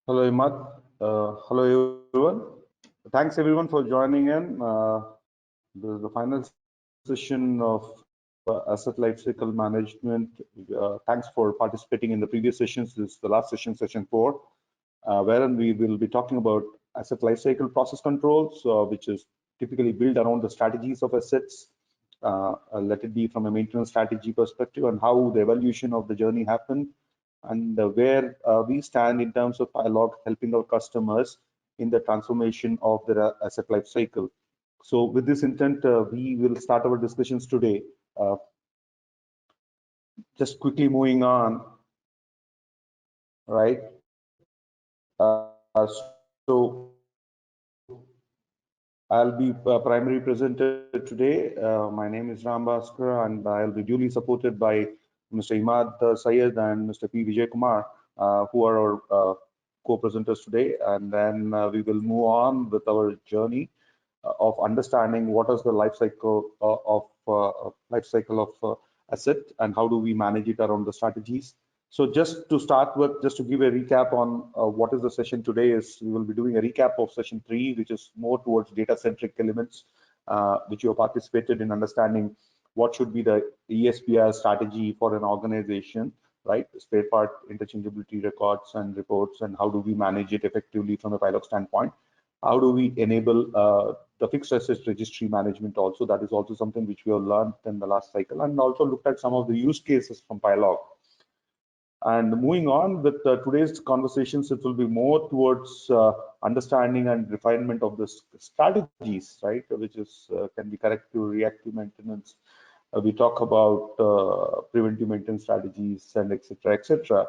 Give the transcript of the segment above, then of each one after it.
Hello, Imad. Hello, everyone. Thanks, everyone, for joining in. This is the final session of Asset Lifecycle Management. Thanks for participating in the previous sessions. This is the last session, session 4, wherein we will be talking about asset lifecycle process controls, which is typically built around the strategies of assets, let it be from a maintenance strategy perspective, and how the evaluation of the journey happened, and where we stand in terms of Dialog helping our customers in the transformation of their asset life cycle. So with this intent, we will start our discussions today. Uh, just quickly moving on, right? So I'll be primary presenter today. My name is Ram Bhaskar, and I'll be duly supported by Mr. Imad Syed and Mr. P. Vijay Kumar, who are our co-presenters today. And then we will move on with our journey of understanding what is the life cycle of asset and how do we manage it around the strategies. So just to start with, just to give a recap on what is the session today is, we will be doing a recap of session 3, which is more towards data-centric elements, which you have participated in understanding what should be the ESPR strategy for an organization, right? Spare part interchangeability records and reports, and how do we manage it effectively from a pilot standpoint. How do we enable the fixed assets registry management also? That is also something which we have learned in the last cycle, and also looked at some of the use cases from Pilog. And moving on with today's conversations, it will be more towards understanding and refinement of the strategies, right? Which is can be corrective, reactive maintenance. We talk about preventive maintenance strategies and etc. etc.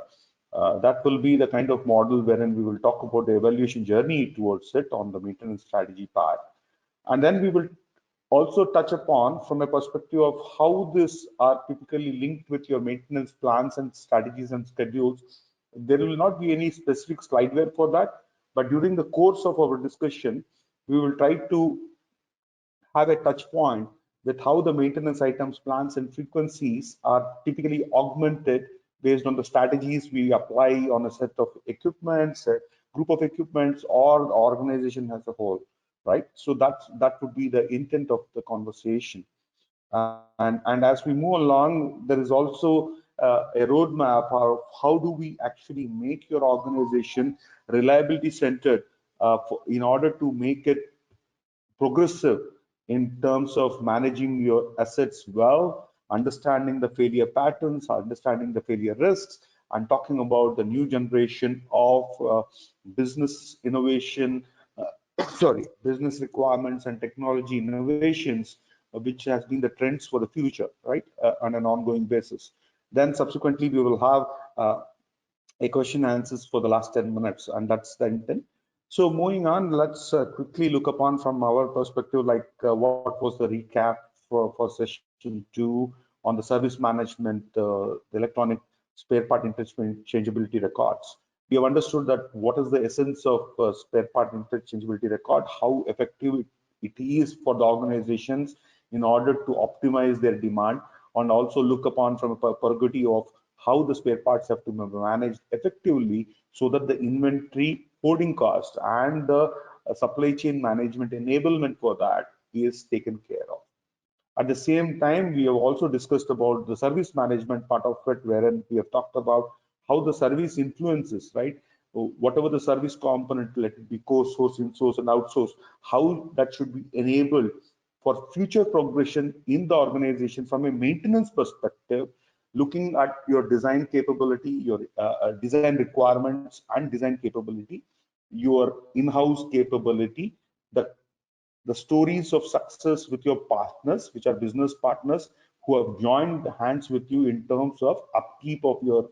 That will be the kind of model wherein we will talk about the evaluation journey towards it on the maintenance strategy part. And then we will also touch upon from a perspective of how this are typically linked with your maintenance plans and strategies and schedules. There will not be any specific slideware for that, but during the course of our discussion, we will try to have a touch point with how the maintenance items, plans, and frequencies are typically augmented based on the strategies we apply on a set of equipments, a group of equipments, or the organization as a whole, right? So that would be the intent of the conversation. And as we move along, there is also a roadmap of how do we actually make your organization reliability centered in order to make it progressive in terms of managing your assets well, understanding the failure patterns, understanding the failure risks, and talking about the new generation of business innovation, business requirements and technology innovations, which has been the trends for the future, right, on an ongoing basis. Then subsequently, we will have a question and answers for the last 10 minutes, and that's the intent. So moving on, let's quickly look upon from our perspective, like what was the recap for session 2 on the service management, the electronic spare part interchangeability records. We have understood that what is the essence of spare part interchangeability record, how effective it is for the organizations in order to optimize their demand, and also look upon from a prerogative of how the spare parts have to be managed effectively so that the inventory holding cost and the supply chain management enablement for that is taken care of. At the same time, we have also discussed about the service management part of it, wherein we have talked about how the service influences, right? Whatever the service component, let it be co-source, in-source, and outsource, how that should be enabled for future progression in the organization from a maintenance perspective, looking at your design capability, your design requirements and design capability, your in-house capability, the stories of success with your partners, which are business partners who have joined hands with you in terms of upkeep of your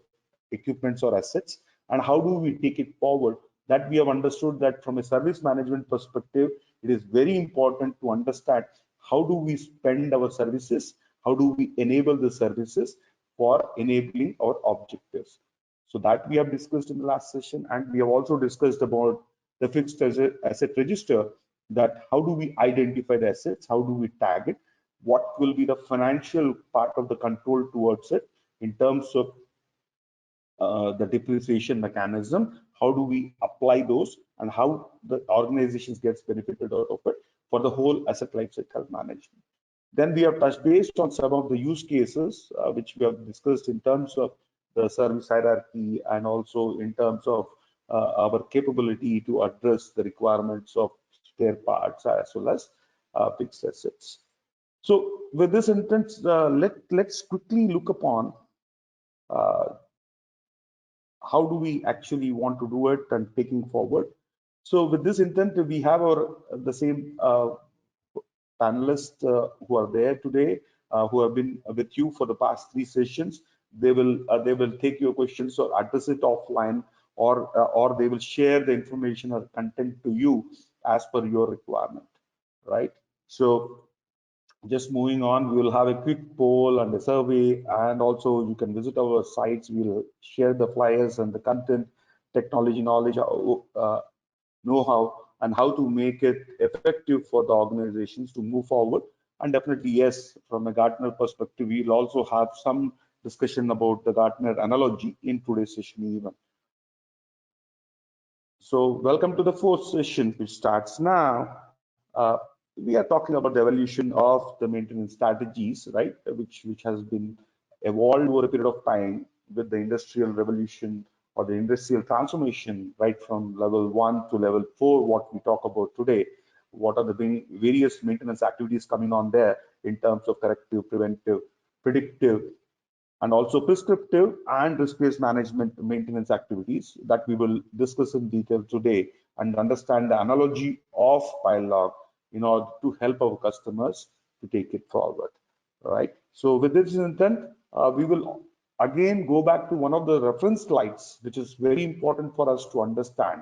equipments or assets, and how do we take it forward. That we have understood that from a service management perspective, it is very important to understand how do we spend our services, how do we enable the services for enabling our objectives. So that we have discussed in the last session, and we have also discussed about the fixed asset register, that how do we identify the assets, how do we tag it, what will be the financial part of the control towards it in terms of the depreciation mechanism, how do we apply those, and how the organizations gets benefited out of it for the whole asset lifecycle management. Then we have touched based on some of the use cases which we have discussed in terms of the service hierarchy and also in terms of our capability to address the requirements of spare parts as well as fixed assets. So with this intent, let's quickly look upon uh, how do we actually want to do it and taking forward. So with this intent, we have our the same panelists who are there today, who have been with you for the past 3 sessions. They will take your questions or address it offline, or they will share the information or content to you as per your requirement, right? So just moving on, we will have a quick poll and a survey, and also you can visit our sites. We'll share the flyers and the content, technology knowledge, know-how, and how to make it effective for the organizations to move forward. And definitely, yes, from a Gartner perspective, we'll also have some discussion about the Gartner analogy in today's session even. So welcome to the fourth session, which starts now. We are talking about the evolution of the maintenance strategies, right, which has been evolved over a period of time with the industrial revolution or the industrial transformation, right from level 1 to level 4, what we talk about today. What are the various maintenance activities coming on there in terms of corrective, preventive, predictive, and also prescriptive and risk-based management maintenance activities that we will discuss in detail today and understand the analogy of file log in order to help our customers to take it forward. All right. So with this intent, we will again go back to one of the reference slides, which is very important for us to understand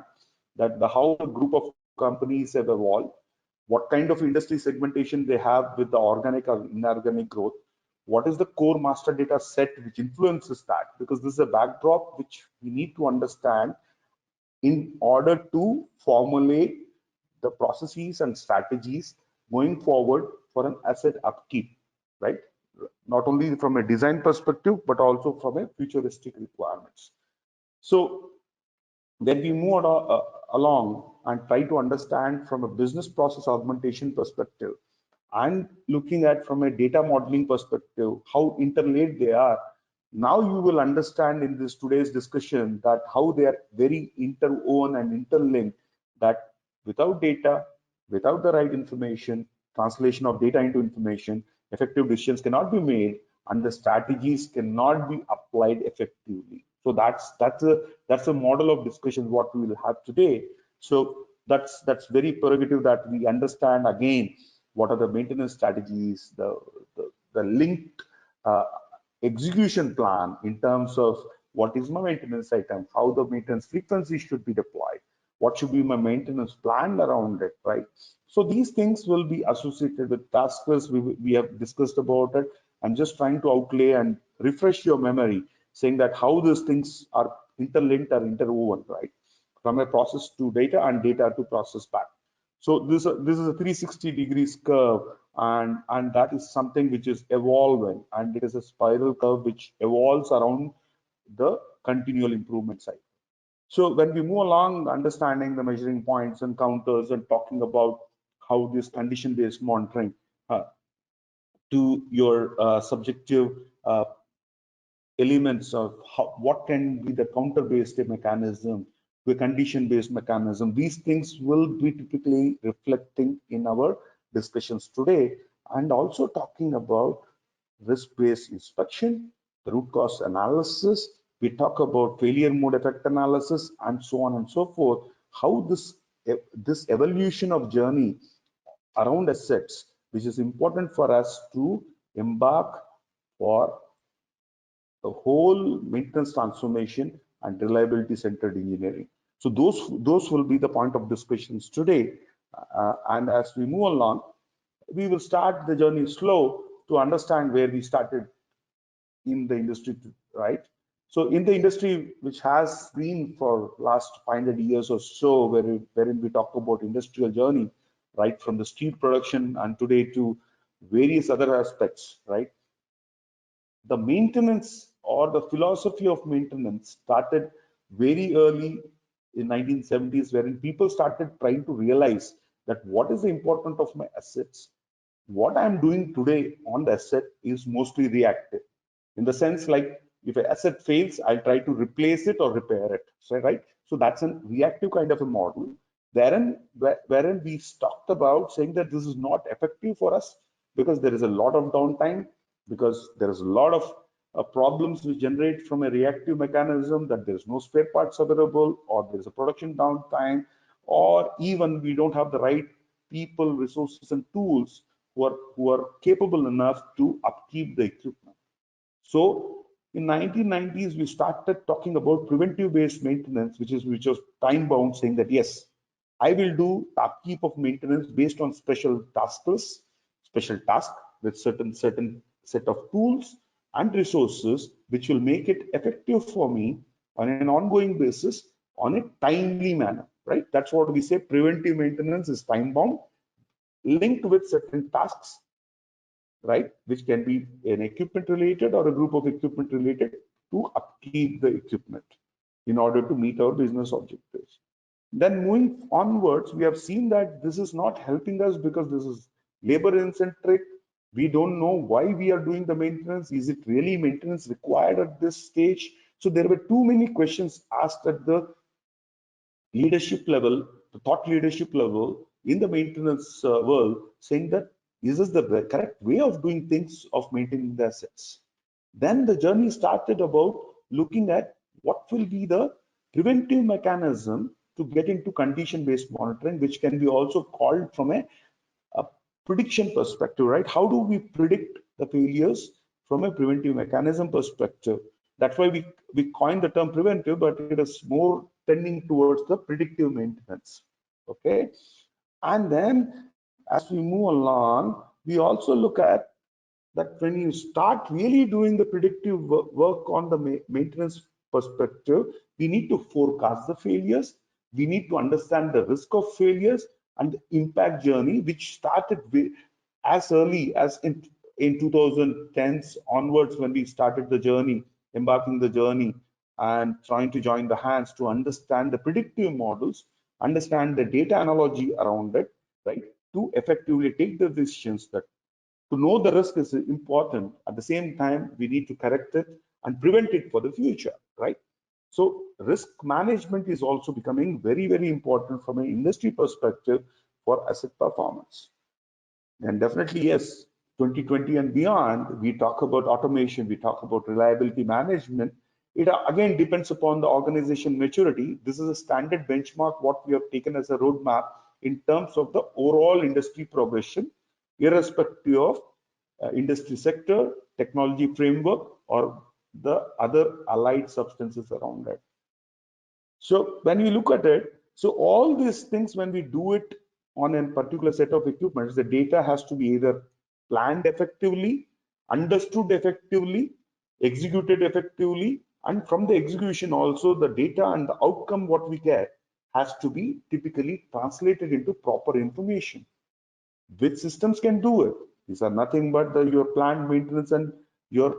that how the group of companies have evolved, what kind of industry segmentation they have with the organic or inorganic growth, what is the core master data set which influences that, because this is a backdrop which we need to understand in order to formulate the processes and strategies going forward for an asset upkeep, right? Not only from a design perspective, but also from a futuristic requirements. So when we move along and try to understand from a business process augmentation perspective and looking at from a data modeling perspective how interlaid they are, now you will understand in this today's discussion that how they are very interwoven and interlinked, that without data, without the right information, translation of data into information, effective decisions cannot be made and the strategies cannot be applied effectively. So that's a model of discussion what we will have today. So that's very prerogative that we understand again what are the maintenance strategies, the linked execution plan in terms of what is my maintenance item, how the maintenance frequency should be deployed, what should be my maintenance plan around it, right? So these things will be associated with tasks. We have discussed about it. I'm just trying to outlay and refresh your memory, saying that how these things are interlinked or interwoven, right? From a process to data and data to process back. So this is a 360 degrees curve, and that is something which is evolving, and it is a spiral curve which evolves around the continual improvement cycle. So when we move along, understanding the measuring points and counters and talking about how this condition-based monitoring to your subjective elements of what can be the counter-based mechanism, the condition-based mechanism. These things will be typically reflecting in our discussions today, and also talking about risk-based inspection, the root cause analysis. We talk about failure mode effect analysis, and so on and so forth. How this evolution of journey around assets, which is important for us to embark for the whole maintenance transformation and reliability centered engineering. So those will be the point of discussions today. And as we move along, we will start the journey slow to understand where we started in the industry, right? So in the industry, which has been for last 500 years or so, wherein we talk about industrial journey, right, from the steel production and today to various other aspects, right? The maintenance or the philosophy of maintenance started very early in 1970s, wherein people started trying to realize that what is the importance of my assets. What I'm doing today on the asset is mostly reactive, in the sense like if an asset fails, I'll try to replace it or repair it. So, right? So that's a reactive kind of a model. Wherein we talked about saying that this is not effective for us because there is a lot of downtime, because there is a lot of problems which generate from a reactive mechanism, that there is no spare parts available, or there is a production downtime, or even we don't have the right people, resources, and tools who are capable enough to upkeep the equipment. So in 1990s, we started talking about preventive-based maintenance, which was time-bound, saying that yes, I will do upkeep of maintenance based on special tasks, special task with certain set of tools and resources, which will make it effective for me on an ongoing basis on a timely manner. Right? That's what we say. Preventive maintenance is time-bound, linked with certain tasks, right, which can be an equipment related or a group of equipment related, to upkeep the equipment in order to meet our business objectives. Then moving onwards, we have seen that this is not helping us because this is labor centric. We don't know why we are doing the maintenance. Is it really maintenance required at this stage? So there were too many questions asked at the leadership level, the thought leadership level in the maintenance world, saying that is this the correct way of doing things, of maintaining the assets? Then the journey started about looking at what will be the preventive mechanism to get into condition-based monitoring, which can be also called from a prediction perspective, right? How do we predict the failures from a preventive mechanism perspective? That's why we coined the term preventive, but it is more tending towards the predictive maintenance. Okay. And then as we move along, we also look at that when you start really doing the predictive work on the maintenance perspective, we need to forecast the failures. We need to understand the risk of failures and the impact journey, which started as early as in 2010s onwards, when we started the journey, embarking the journey and trying to join the hands to understand the predictive models, understand the data analogy around it, right, to effectively take the decisions. That to know the risk is important. At the same time, we need to correct it and prevent it for the future, right? So risk management is also becoming very, very important from an industry perspective for asset performance. And definitely, yes, 2020 and beyond, we talk about automation, we talk about reliability management. It again depends upon the organization maturity. This is a standard benchmark, what we have taken as a roadmap in terms of the overall industry progression, irrespective of industry sector, technology framework, or the other allied substances around it. So when we look at it, so all these things, when we do it on a particular set of equipments, the data has to be either planned effectively, understood effectively, executed effectively, and from the execution also, the data and the outcome what we get has to be typically translated into proper information. Which systems can do it? These are nothing but your planned maintenance and your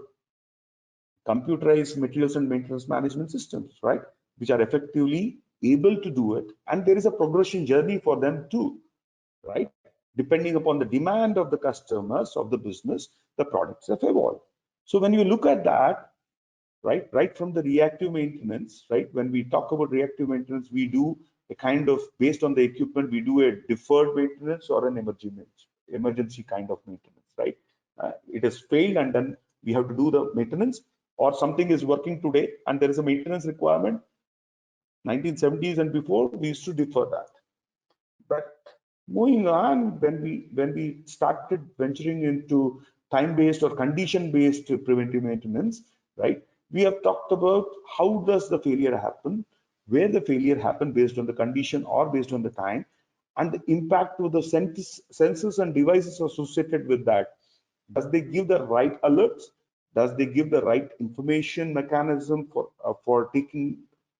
computerized materials and maintenance management systems, right? Which are effectively able to do it. And there is a progression journey for them too, right? Depending upon the demand of the customers, of the business, the products have evolved. So when you look at that, right from the reactive maintenance, right? When we talk about reactive maintenance, we do a kind of, based on the equipment, we do a deferred maintenance or an emergency kind of maintenance, right? It has failed and then we have to do the maintenance, or something is working today and there is a maintenance requirement. 1970s and before, we used to defer that. But moving on, when we started venturing into time-based or condition-based preventive maintenance, right? We have talked about how does the failure happen, where the failure happened based on the condition or based on the time, and the impact to the sensors and devices associated with that. Does they give the right alerts? Does they give the right information mechanism for taking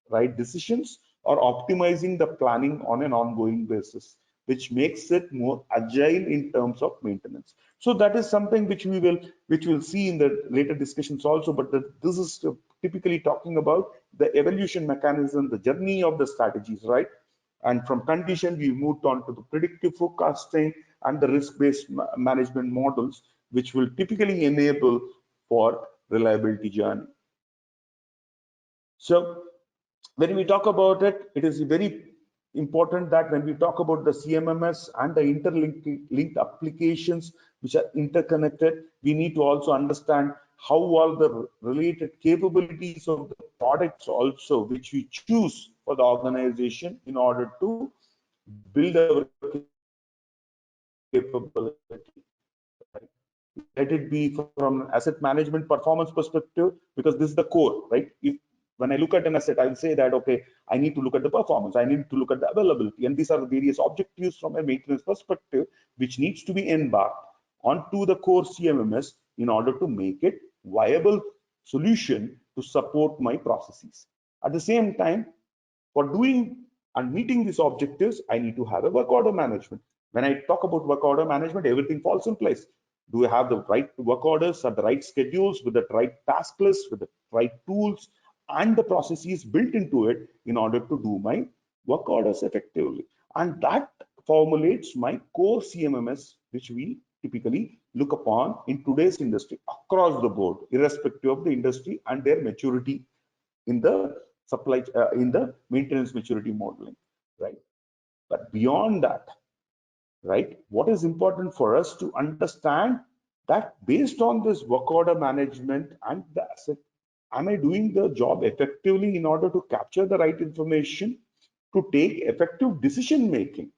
right decisions or optimizing the planning on an ongoing basis? which makes it more agile in terms of maintenance. So that is something which we'll see in the later discussions also, but this is typically talking about the evolution mechanism, the journey of the strategies, right? And from condition, we moved on to the predictive forecasting and the risk-based management models, which will typically enable for reliability journey. So when we talk about it, it is very important that when we talk about the CMMS and the interlinked applications which are interconnected, we need to also understand how all the related capabilities of the products also which we choose for the organization in order to build our capability. Let it be from asset management performance perspective, because this is the core, right? When I look at an asset, I'll say that, okay, I need to look at the performance, I need to look at the availability, and these are the various objectives from a maintenance perspective, which needs to be embarked onto the core CMMS in order to make it viable solution to support my processes. At the same time, for doing and meeting these objectives, I need to have a work order management. When I talk about work order management, everything falls in place. Do we have the right work orders at the right schedules with the right task list, with the right tools and the processes built into it in order to do my work orders effectively? And that formulates my core CMMS, which we typically look upon in today's industry across the board, irrespective of the industry and their maturity in the in the maintenance maturity modeling, right? But beyond that, right, what is important for us to understand that based on this work order management and the asset, am I doing the job effectively in order to capture the right information to take effective decision making?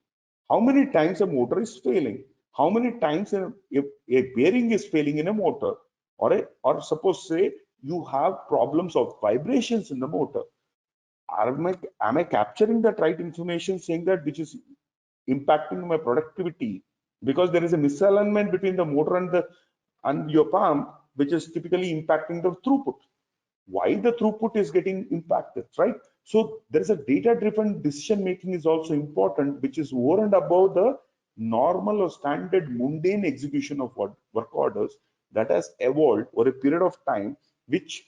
How many times a motor is failing? How many times a bearing is failing in a motor? Or suppose say you have problems of vibrations in the motor. Am I capturing that right information saying that which is impacting my productivity? Because there is a misalignment between the motor and your pump, which is typically impacting the throughput. Why the throughput is getting impacted, right? So there is a data-driven decision making is also important, which is over and above the normal or standard mundane execution of work orders that has evolved over a period of time, which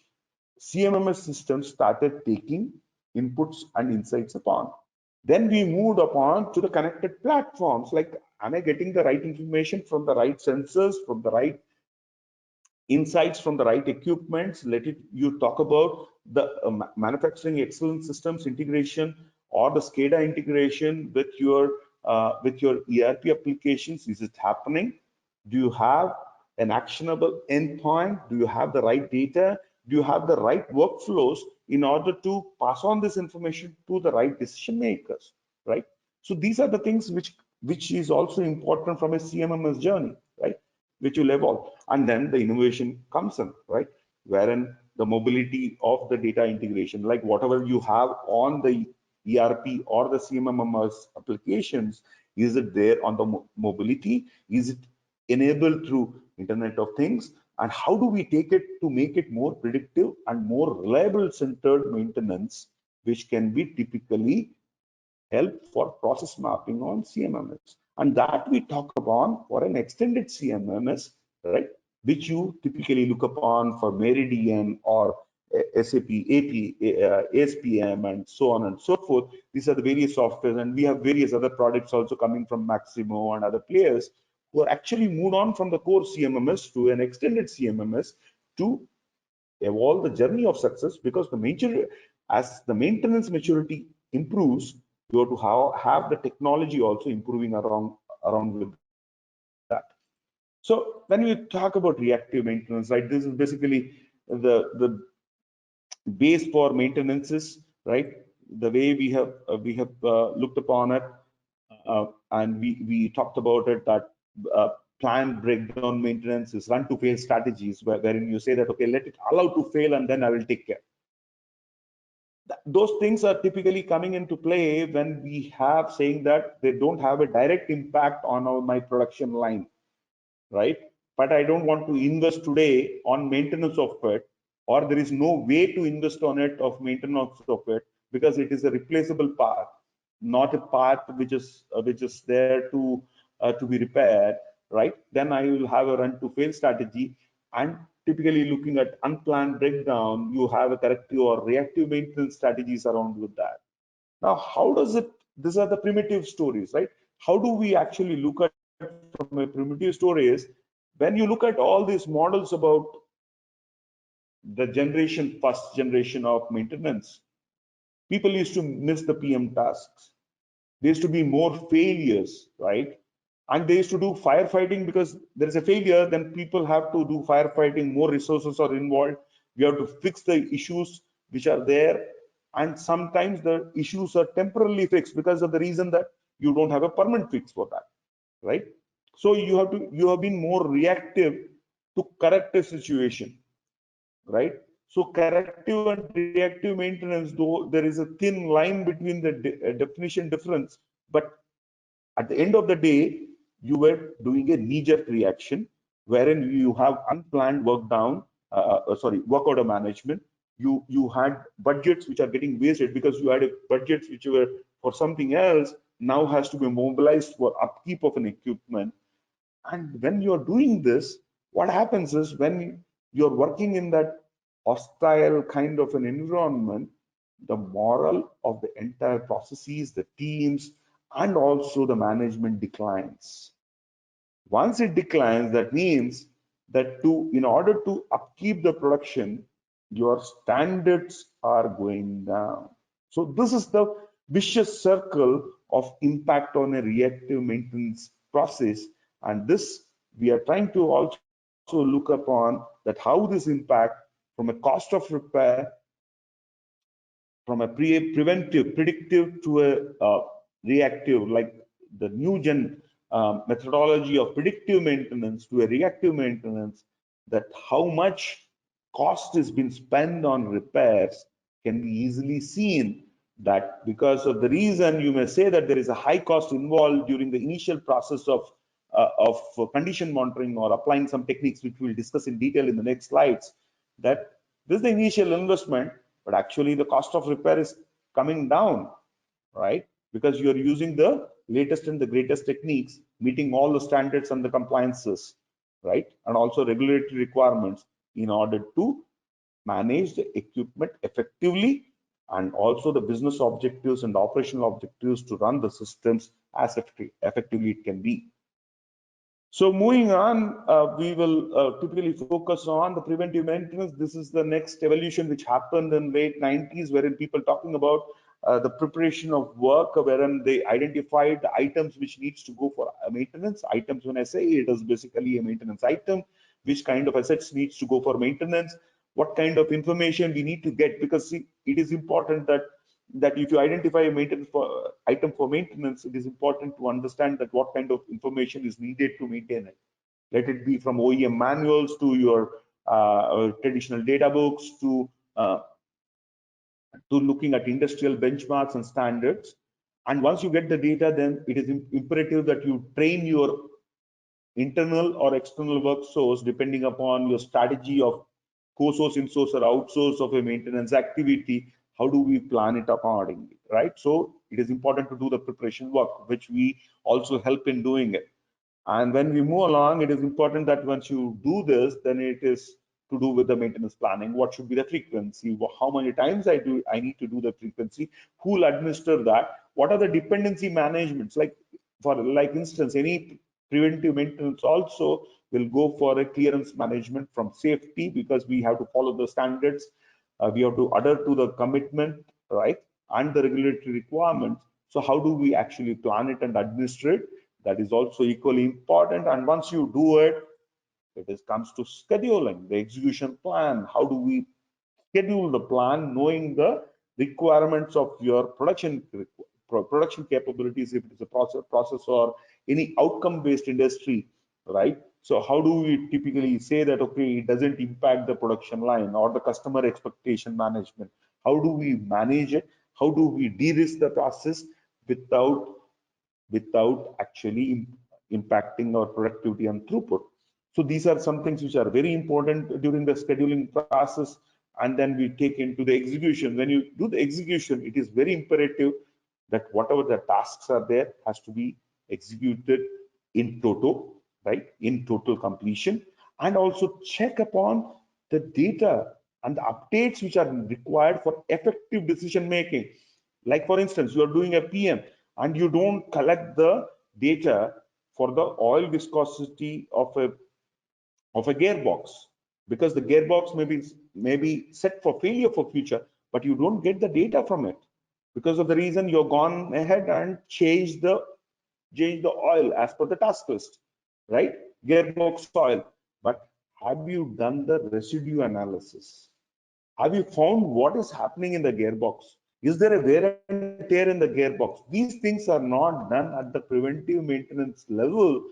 CMMS systems started taking inputs and insights upon. Then we moved upon to the connected platforms, like, am I getting the right information from the right sensors, from the right insights, from the right equipments? You talk about the manufacturing excellence systems integration or the SCADA integration with your ERP applications. Is it happening? Do you have an actionable endpoint? Do you have the right data? Do you have the right workflows in order to pass on this information to the right decision makers, right? So these are the things which is also important from a CMMS journey, right? Which will evolve, and then the innovation comes in, right? Wherein the mobility of the data integration, like whatever you have on the ERP or the CMMS applications, is it there on the mobility? Is it enabled through Internet of Things? And how do we take it to make it more predictive and more reliable centered maintenance, which can be typically help for process mapping on CMMS? And that we talk upon for an extended CMMS, right? Which you typically look upon for Meridian or SAP, ASPM, and so on and so forth. These are the various softwares, and we have various other products also coming from Maximo and other players who are actually moved on from the core CMMS to an extended CMMS to evolve the journey of success, because as the maintenance maturity improves, you have to have the technology also improving around with that. So when we talk about reactive maintenance, right, this is basically the base for maintenances, right? The way we have looked upon it, and we talked about it, that planned breakdown maintenance is run to fail strategies, wherein you say that, okay, let it allow to fail and then I will take care. Those things are typically coming into play when we have saying that they don't have a direct impact on my production line, right? But I don't want to invest today on maintenance of it, or there is no way to invest on it of maintenance of it, because it is a replaceable part. not a part which is there to be repaired, right? Then I will have a run to fail strategy. And typically looking at unplanned breakdown, you have a corrective or reactive maintenance strategies around with that. Now, how does it, these are the primitive stories, right? How do we actually look at from a primitive stories? When you look at all these models about the first generation of maintenance, people used to miss the PM tasks. There used to be more failures, right? And they used to do firefighting because there is a failure, then people have to do firefighting, more resources are involved. We have to fix the issues which are there. And sometimes the issues are temporarily fixed because of the reason that you don't have a permanent fix for that, right? So you have been more reactive to correct a situation, right? So corrective and reactive maintenance, though there is a thin line between the definition difference, but at the end of the day, you were doing a knee-jerk reaction wherein you have unplanned work order management. You had budgets which are getting wasted because you had a budgets which were for something else, now has to be mobilized for upkeep of an equipment. And when you're doing this, what happens is when you're working in that hostile kind of an environment, the moral of the entire processes, the teams, and also the management declines. Once it declines, that means that in order to upkeep the production, your standards are going down. So this is the vicious circle of impact on a reactive maintenance process. And this we are trying to also look upon that how this impact from a cost of repair, from a preventive, predictive to a reactive, like the new gen methodology of predictive maintenance to a reactive maintenance, that how much cost has been spent on repairs can be easily seen. That because of the reason you may say that there is a high cost involved during the initial process of condition monitoring or applying some techniques which we'll discuss in detail in the next slides, that this is the initial investment, but actually the cost of repair is coming down, right? Because you're using the latest and the greatest techniques, meeting all the standards and the compliances, right? And also regulatory requirements in order to manage the equipment effectively, and also the business objectives and operational objectives to run the systems as effectively it can be. So moving on, we will typically focus on the preventive maintenance. This is the next evolution which happened in late 90s, wherein people talking about the preparation of work, wherein they identified the items which needs to go for maintenance. Items, when I say it is basically a maintenance item, which kind of assets needs to go for maintenance, what kind of information we need to get, because see, it is important that if you identify a maintenance item for maintenance, it is important to understand that what kind of information is needed to maintain it. Let it be from OEM manuals to your traditional data books to looking at industrial benchmarks and standards. And once you get the data, then it is imperative that you train your internal or external work source depending upon your strategy of co-source, in-source, or outsource of a maintenance activity. How do we plan it accordingly, right? So it is important to do the preparation work, which we also help in doing it. And when we move along, it is important that once you do this, then it is to do with the maintenance planning. What should be the frequency? How many times I need to do the frequency? Who will administer that? What are the dependency managements? Like for instance, any preventive maintenance also will go for a clearance management from safety, because we have to follow the standards. We have to adhere to the commitment, right? And the regulatory requirements. So how do we actually plan it and administer it? That is also equally important. And once you do it, comes to scheduling, the execution plan. How do we schedule the plan, knowing the requirements of your production capabilities, if it is a process or any outcome-based industry, right? So how do we typically say that, okay, it doesn't impact the production line or the customer expectation management? How do we manage it? How do we de-risk the process without actually impacting our productivity and throughput? So these are some things which are very important during the scheduling process. And then we take into the execution. When you do the execution, it is very imperative that whatever the tasks are there has to be executed in toto, right? In total completion, and also check upon the data and the updates which are required for effective decision making. Like for instance, you are doing a PM and you don't collect the data for the oil viscosity of a gearbox, because the gearbox may be set for failure for future, but you don't get the data from it because of the reason you've gone ahead and change the oil as per the task list, right? Gearbox oil. But have you done the residue analysis? Have you found what is happening in the gearbox? Is there a wear and tear in the gearbox? These things are not done at the preventive maintenance level,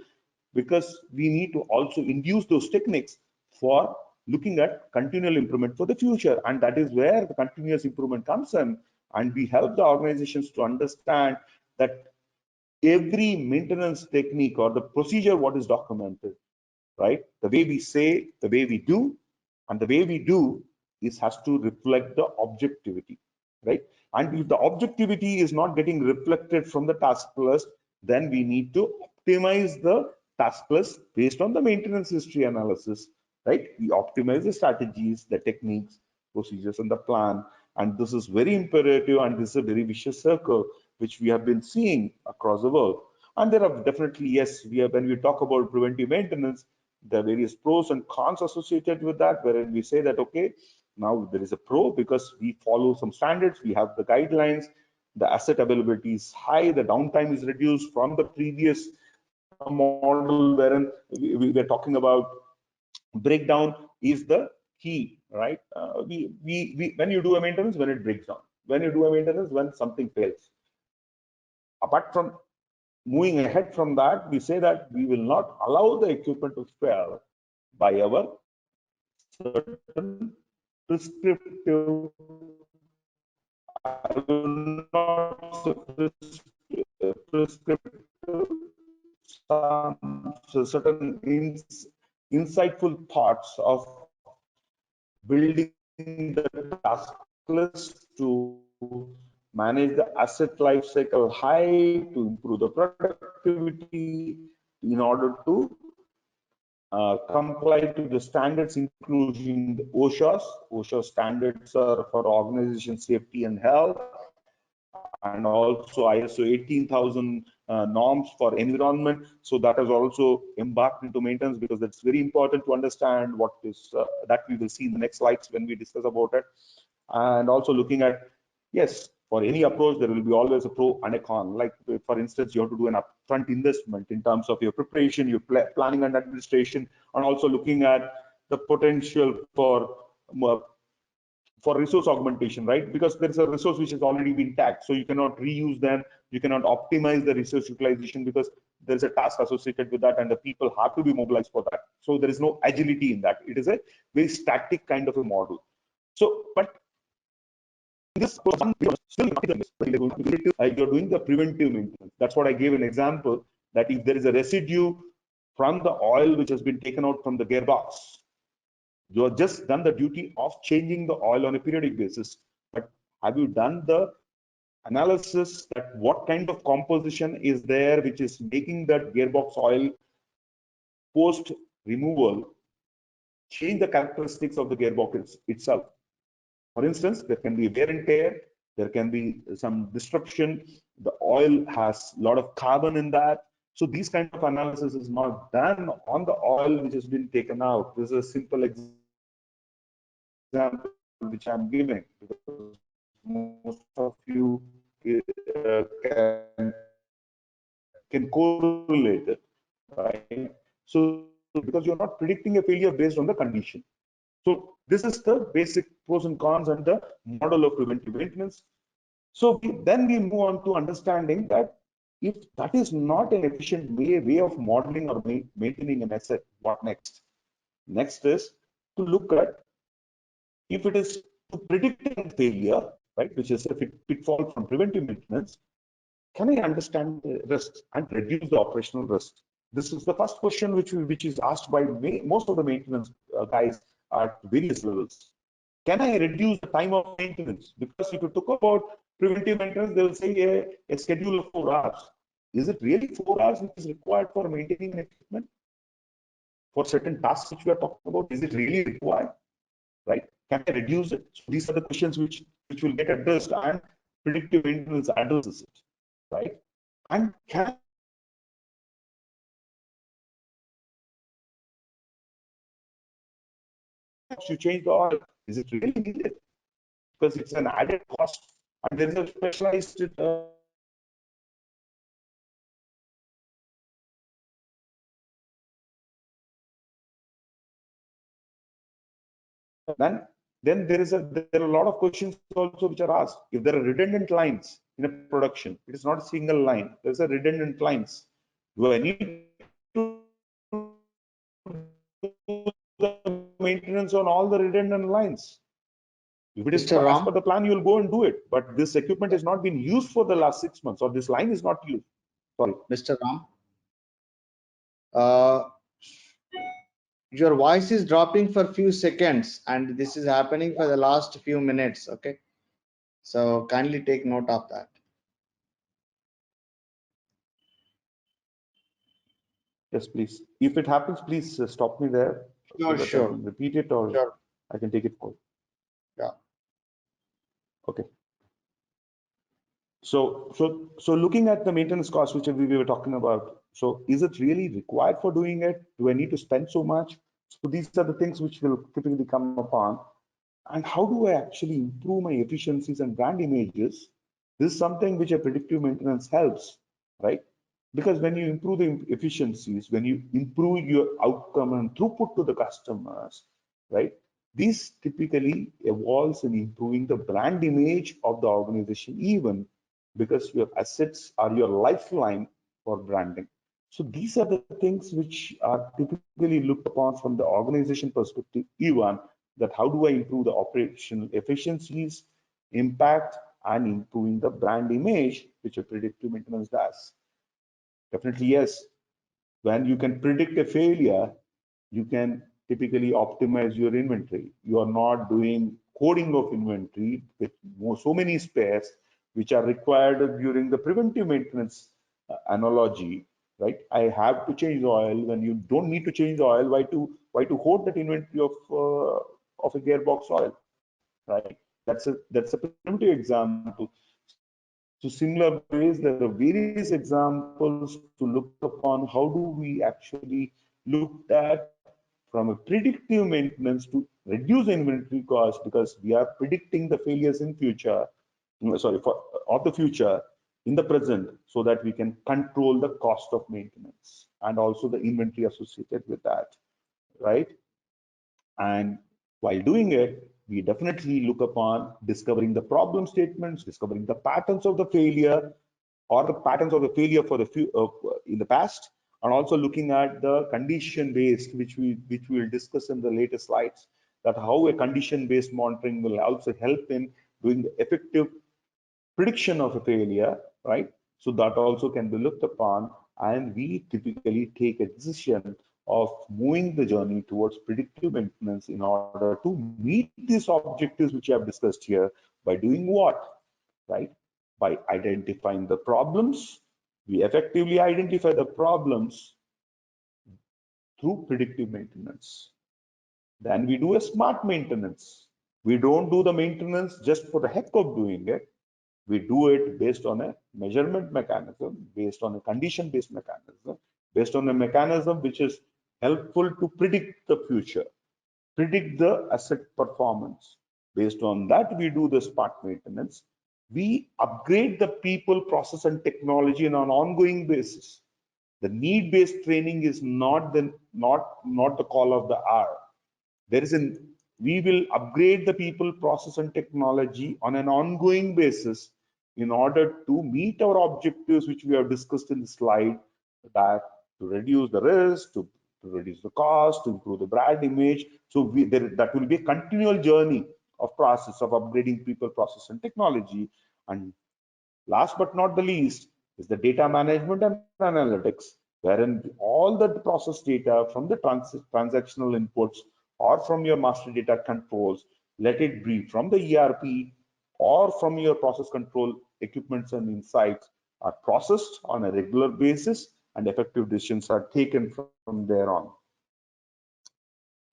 because we need to also induce those techniques for looking at continual improvement for the future. And that is where the continuous improvement comes in. And we help the organizations to understand that every maintenance technique or the procedure, what is documented, right? The way we say, the way we do, and the way we do is has to reflect the objectivity, right? And if the objectivity is not getting reflected from the task list, then we need to optimize the task list based on the maintenance history analysis, right? We optimize the strategies, the techniques, procedures, and the plan. And this is very imperative, and this is a very vicious circle which we have been seeing across the world. And there are definitely, yes, when we talk about preventive maintenance, there are various pros and cons associated with that, wherein we say that, okay, now there is a pro because we follow some standards, we have the guidelines, the asset availability is high, the downtime is reduced from the previous model, wherein we were talking about breakdown is the key, right? When you do a maintenance, when it breaks down, when you do a maintenance, when something fails. Apart from moving ahead from that, we say that we will not allow the equipment to fail by our certain prescriptive, I will not say prescriptive, certain insightful thoughts of building the task list to manage the asset life cycle high, to improve the productivity in order to comply to the standards, including the OSHAs. OSHA standards are for organization safety and health, and also ISO 18,000 norms for environment. So that has also embarked into maintenance, because that's very important to understand what is that we will see in the next slides when we discuss about it. And also looking at, yes, for any approach, there will be always a pro and a con. Like, for instance, you have to do an upfront investment in terms of your preparation, your planning and administration, and also looking at the potential for resource augmentation, right? Because there is a resource which has already been tagged, so you cannot reuse them, you cannot optimize the resource utilization, because there is a task associated with that and the people have to be mobilized for that. So there is no agility in that. It is a very static kind of a model. So, but this still you're doing the preventive maintenance. That's what I gave an example, that if there is a residue from the oil which has been taken out from the gearbox, you have just done the duty of changing the oil on a periodic basis. But have you done the analysis that what kind of composition is there which is making that gearbox oil post removal change the characteristics of the gearbox itself? For instance, there can be wear and tear, there can be some disruption, the oil has a lot of carbon in that. So these kind of analysis is not done on the oil which has been taken out. This is a simple example which I'm giving, because most of you can correlate it, right? So because you're not predicting a failure based on the condition. So this is the basic pros and cons and the model of preventive maintenance. So then we move on to understanding that if that is not an efficient way of modeling or maintaining an asset, what next? Next is to look at, if it is to predicting failure, right, which is a pitfall from preventive maintenance, can I understand the risks and reduce the operational risk? This is the first question which is asked by most of the maintenance guys at various levels. Can I reduce the time of maintenance? Because if you talk about preventive maintenance, they will say a schedule of 4 hours. Is it really 4 hours which is required for maintaining an equipment? For certain tasks which we are talking about, is it really required? Right? Can I reduce it? So these are the questions which will get addressed, and predictive maintenance addresses it, right? And can you change the oil? Is it really needed? Because it's an added cost, and there is a specialized then there are a lot of questions also which are asked. If there are redundant lines in a production, it is not a single line. There's a redundant lines. Do I need to do the maintenance on all the redundant lines? If it is Mr. as Ram, per the plan, you will go and do it. But this equipment has not been used for the last 6 months, or this line is not used. Sorry. Mr. Ram, uh, your voice is dropping for few seconds, and this is happening for the last few minutes. Okay, so kindly take note of that. Yes, please. If it happens, please stop me there so Sure, that I sure, can repeat it, or sure. I can take it forward. Yeah. Okay. So looking at the maintenance cost, which we were talking about, so is it really required for doing it? Do I need to spend so much? So these are the things which will typically come upon. And how do I actually improve my efficiencies and brand images? This is something which a predictive maintenance helps, right? Because when you improve the efficiencies, when you improve your outcome and throughput to the customers, right? This typically evolves in improving the brand image of the organization, even because your assets are your lifeline for branding. So these are the things which are typically looked upon from the organization perspective, even that how do I improve the operational efficiencies, impact, and improving the brand image, which a predictive maintenance does. Definitely, yes. When you can predict a failure, you can typically optimize your inventory. You are not doing coding of inventory with so many spares, which are required during the preventive maintenance analogy, right? I have to change the oil when you don't need to change the oil. Why to hold that inventory of a gearbox oil, right? That's a primitive example. So similar ways, there are various examples to look upon how do we actually look at from a predictive maintenance to reduce inventory cost, because we are predicting the failures in future, sorry, of the future in the present, so that we can control the cost of maintenance and also the inventory associated with that, right? And while doing it, we definitely look upon discovering the problem statements, discovering the patterns of the failure, or the patterns of the failure for the in the past, and also looking at the condition based, which we will discuss in the later slides, that how a condition based monitoring will also help in doing the effective prediction of a failure, right? So that also can be looked upon, and we typically take a decision of moving the journey towards predictive maintenance in order to meet these objectives which I have discussed here. By doing what, right? By identifying the problems. We effectively identify the problems through predictive maintenance. Then we do a smart maintenance. We don't do the maintenance just for the heck of doing it. We do it based on a measurement mechanism, based on a condition-based mechanism, based on a mechanism which is helpful to predict the future, predict the asset performance. Based on that, we do the smart maintenance. We upgrade the people, process, and technology on an ongoing basis. The need-based training is not the call of the hour. There is an We will upgrade the people, process, and technology on an ongoing basis in order to meet our objectives, which we have discussed in the slide, that to reduce the risk, to reduce the cost, to improve the brand image. So that will be a continual journey of process of upgrading people, process, and technology. And last but not the least is the data management and analytics, wherein all the process data from the transactional inputs or from your master data controls, let it be from the ERP or from your process control equipments and insights are processed on a regular basis, and effective decisions are taken from there on.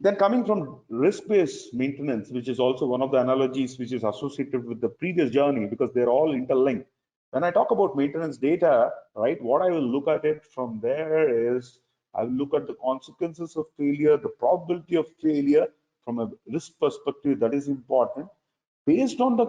Then coming from risk-based maintenance, which is also one of the analogies which is associated with the previous journey, because they're all interlinked. When I talk about maintenance data, right, what I will look at it from there is I will look at the consequences of failure, the probability of failure from a risk perspective. That is important. Based on the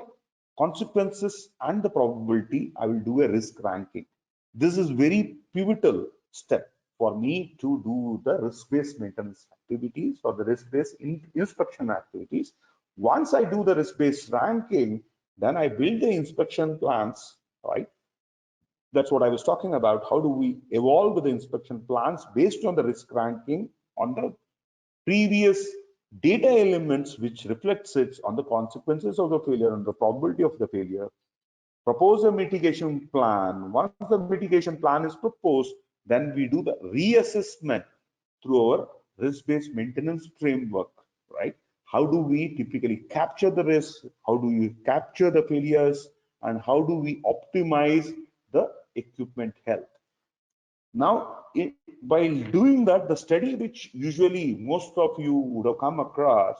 consequences and the probability, I will do a risk ranking. This is very pivotal step for me to do the risk-based maintenance activities or the risk-based inspection activities. Once I do the risk-based ranking, then I build the inspection plans, right? That's what I was talking about. How do we evolve the inspection plans based on the risk ranking on the previous data elements which reflects it on the consequences of the failure and the probability of the failure. Propose a mitigation plan. Once the mitigation plan is proposed, then we do the reassessment through our risk-based maintenance framework, right? How do we typically capture the risk? How do you capture the failures? And how do we optimize the equipment health? Now, by doing that, the study which usually most of you would have come across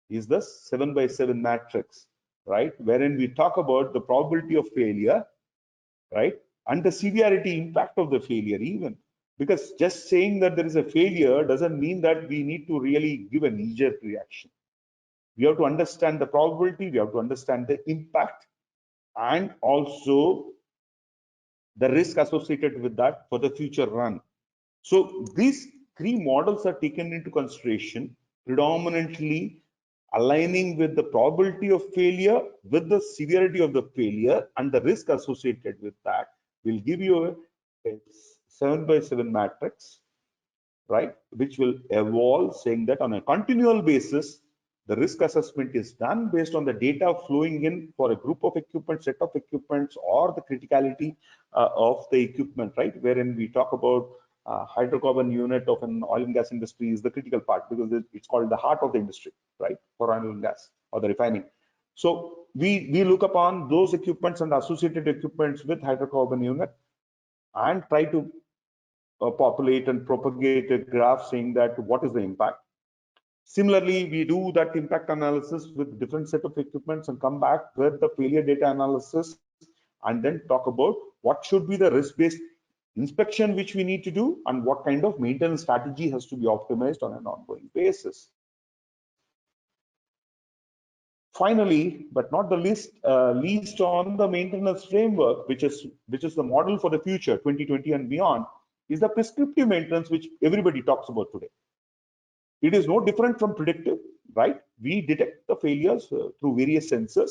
is the 7x7 matrix, right? Wherein we talk about the probability of failure, right? And the severity impact of the failure even. Because just saying that there is a failure doesn't mean that we need to really give a knee-jerk reaction. We have to understand the probability, we have to understand the impact, and also the risk associated with that for the future run. So these three models are taken into consideration, predominantly aligning with the probability of failure, with the severity of the failure, and the risk associated with that will give you a 7x7 matrix, right? Which will evolve, saying that on a continual basis, the risk assessment is done based on the data flowing in for a group of equipment, set of equipments, or the criticality of the equipment, right? Wherein we talk about hydrocarbon unit of an oil and gas industry is the critical part, because it's called the heart of the industry, right? For oil and gas or the refining. So we look upon those equipments and associated equipments with hydrocarbon unit and try to populate and propagate a graph saying that what is the impact. Similarly, we do that impact analysis with different set of equipments and come back with the failure data analysis and then talk about what should be the risk-based inspection which we need to do and what kind of maintenance strategy has to be optimized on an ongoing basis. Finally, but not the least on the maintenance framework, which is the model for the future, 2020 and beyond, is the prescriptive maintenance, which everybody talks about today. It is no different from predictive, right? We detect the failures through various sensors.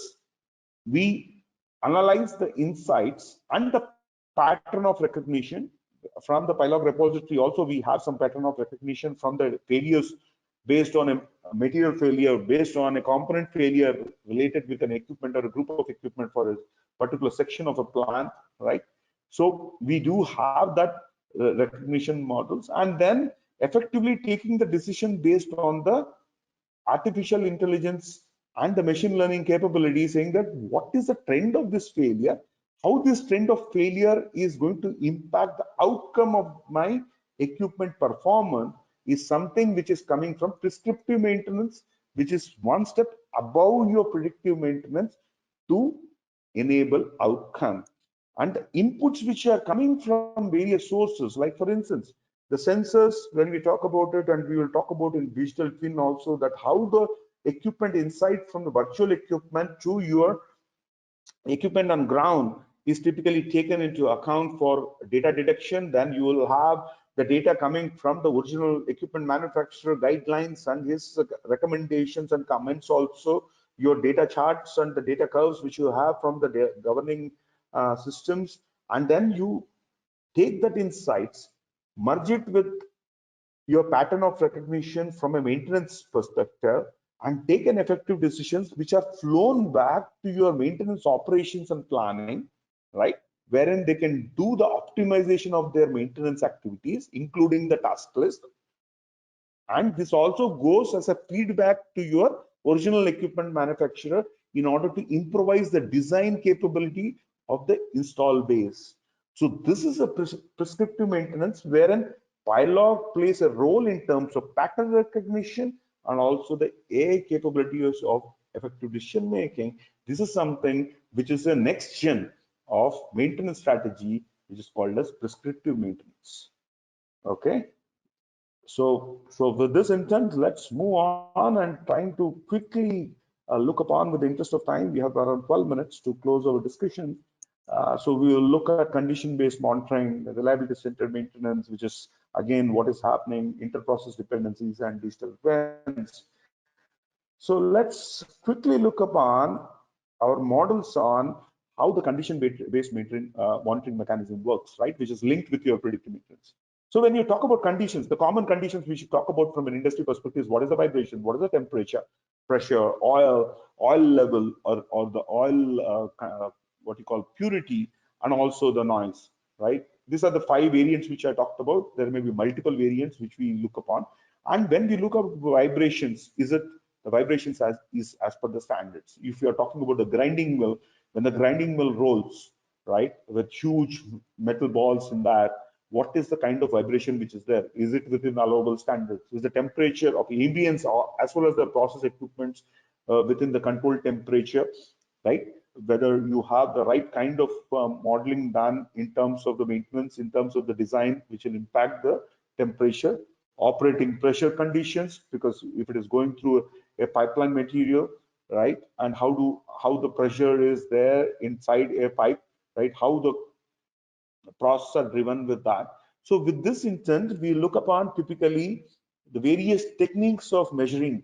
We analyze the insights and the pattern of recognition from the Pilog repository. Also, we have some pattern of recognition from the failures based on a material failure, based on a component failure related with an equipment or a group of equipment for a particular section of a plant, right? So we do have that recognition models, and then effectively taking the decision based on the artificial intelligence and the machine learning capability, saying that what is the trend of this failure, how this trend of failure is going to impact the outcome of my equipment performance, is something which is coming from prescriptive maintenance, which is one step above your predictive maintenance to enable outcome. And the inputs which are coming from various sources, like for instance, the sensors, when we talk about it, and we will talk about in digital twin also, that how the equipment insight from the virtual equipment to your equipment on ground is typically taken into account for data detection. Then you will have the data coming from the original equipment manufacturer guidelines and his recommendations and comments, also your data charts and the data curves which you have from the governing systems, and then you take that insights, merge it with your pattern of recognition from a maintenance perspective, and take an effective decisions which are flown back to your maintenance operations and planning, right? Wherein they can do the optimization of their maintenance activities, including the task list. And this also goes as a feedback to your original equipment manufacturer in order to improvise the design capability of the install base. So this is a prescriptive maintenance wherein Pilog plays a role in terms of pattern recognition and also the AI capabilities of effective decision making. This is something which is the next gen of maintenance strategy, which is called as prescriptive maintenance. Okay. So with this intent, let's move on and trying to quickly look upon, with the interest of time, we have around 12 minutes to close our discussion. So we will look at condition-based monitoring, reliability-centered maintenance, which is again what is happening, inter-process dependencies and digital events. So let's quickly look upon our models on how the condition-based monitoring mechanism works, right? Which is linked with your predictive maintenance. So when you talk about conditions, the common conditions we should talk about from an industry perspective is what is the vibration, what is the temperature, pressure, oil level, or the oil what you call purity, and also the noise, right? These are the 5 variants which I talked about. There may be multiple variants which we look upon. And when we look at vibrations, is it the vibrations as per the standards? If you are talking about the grinding mill, when the grinding mill rolls, right, with huge metal balls in that, what is the kind of vibration which is there? Is it within allowable standards? Is the temperature of ambience as well as the process equipments within the controlled temperature, right? Whether you have the right kind of modeling done in terms of the maintenance, in terms of the design, which will impact the temperature, operating pressure conditions, because if it is going through a pipeline material, right, and how the pressure is there inside a pipe, right, how the process are driven with that. So with this intent, we look upon typically the various techniques of measuring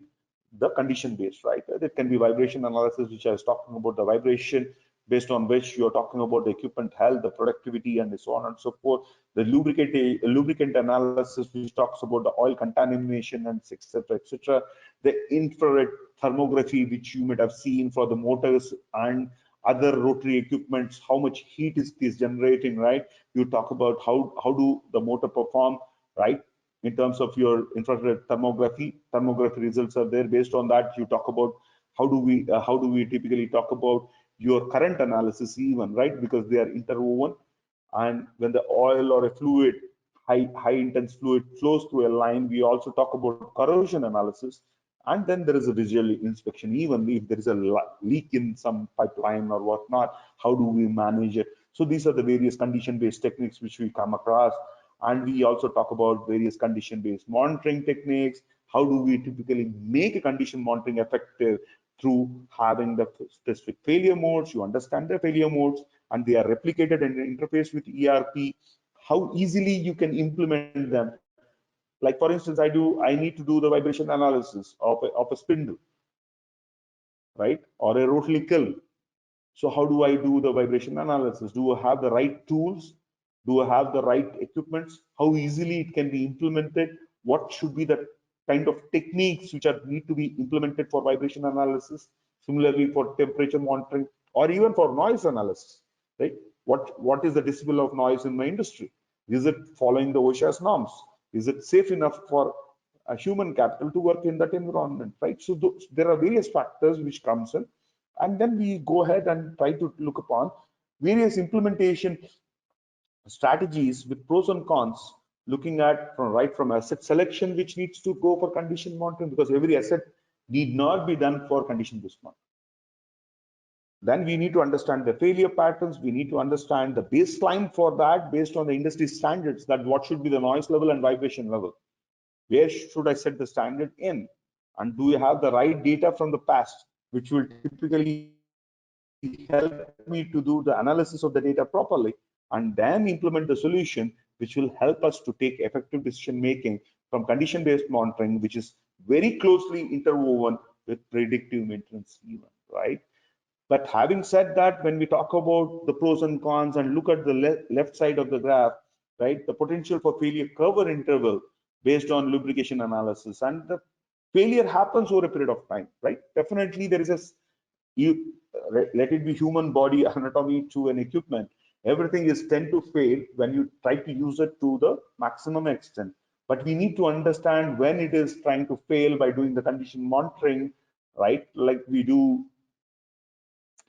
the condition based, right? It can be vibration analysis, which I was talking about, the vibration based on which you're talking about the equipment health, the productivity, and so on and so forth. The lubricant analysis, which talks about the oil contamination and etc., etc. The infrared thermography, which you might have seen for the motors and other rotary equipments, how much heat is generating, right? You talk about how do the motor perform, right? In terms of your infrared thermography results are there. Based on that, you talk about how do we typically talk about your current analysis even, right? Because they are interwoven. And when the oil or a fluid, high intense fluid flows through a line, we also talk about corrosion analysis. And then there is a visual inspection. Even if there is a leak in some pipeline or whatnot, how do we manage it? So these are the various condition-based techniques which we come across. And we also talk about various condition-based monitoring techniques. How do we typically make a condition monitoring effective? Through having the specific failure modes. You understand the failure modes, and they are replicated and interfaced with ERP. How easily you can implement them. Like for instance, I need to do the vibration analysis of a spindle, right, or a rotary kiln. So how do I do the vibration analysis? Do I have the right tools? Do I have the right equipments? How easily it can be implemented? What should be the kind of techniques which are need to be implemented for vibration analysis? Similarly for temperature monitoring or even for noise analysis, right? What is the decibel of noise in my industry? Is it following the OSHA's norms? Is it safe enough for a human capital to work in that environment, right? So there are various factors which comes in, and then we go ahead and try to look upon various implementation strategies with pros and cons, looking at from asset selection, which needs to go for condition monitoring, because every asset need not be done for condition based monitoring. Then we need to understand the failure patterns. We need to understand the baseline for that based on the industry standards, that what should be the noise level and vibration level. Where should I set the standard in? And do you have the right data from the past, which will typically help me to do the analysis of the data properly, and then implement the solution, which will help us to take effective decision making from condition-based monitoring, which is very closely interwoven with predictive maintenance even, right? But having said that, when we talk about the pros and cons and look at the left side of the graph, right, the potential for failure cover interval based on lubrication analysis, and the failure happens over a period of time, right? Definitely there is a, you let it be human body anatomy to an equipment, everything is tend to fail when you try to use it to the maximum extent. But we need to understand when it is trying to fail by doing the condition monitoring, right, like we do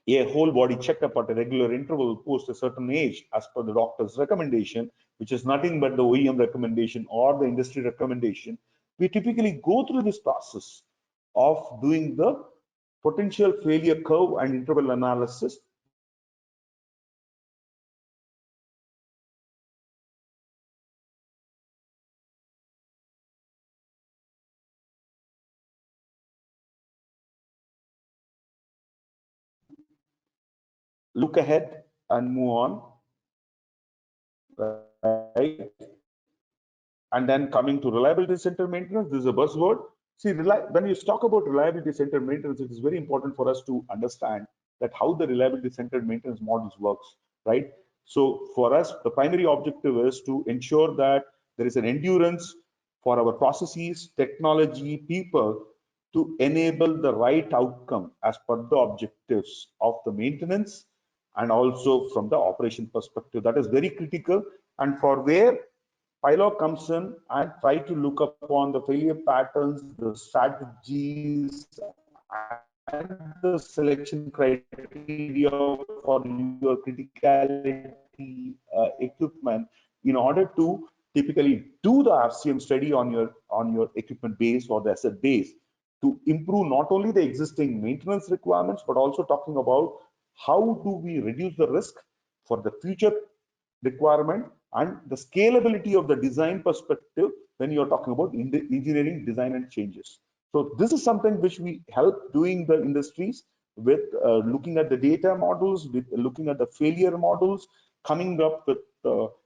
a whole body checkup at a regular interval post a certain age as per the doctor's recommendation, which is nothing but the OEM recommendation or the industry recommendation, we typically go through this process of doing the potential failure curve and interval analysis. Look ahead and move on, right? And then coming to reliability center maintenance, this is a buzzword. See, when you talk about reliability center maintenance, it is very important for us to understand that how the reliability center maintenance models works, right? So for us, the primary objective is to ensure that there is an endurance for our processes, technology, people to enable the right outcome as per the objectives of the maintenance and also from the operation perspective. That is very critical. And for where Pilot comes in and try to look upon the failure patterns, the strategies, and the selection criteria for your criticality equipment in order to typically do the RCM study on your equipment base or the asset base to improve not only the existing maintenance requirements but also talking about how do we reduce the risk for the future requirement and the scalability of the design perspective when you're talking about engineering design and changes. So this is something which we help doing the industries with looking at the data models, with looking at the failure models, coming up with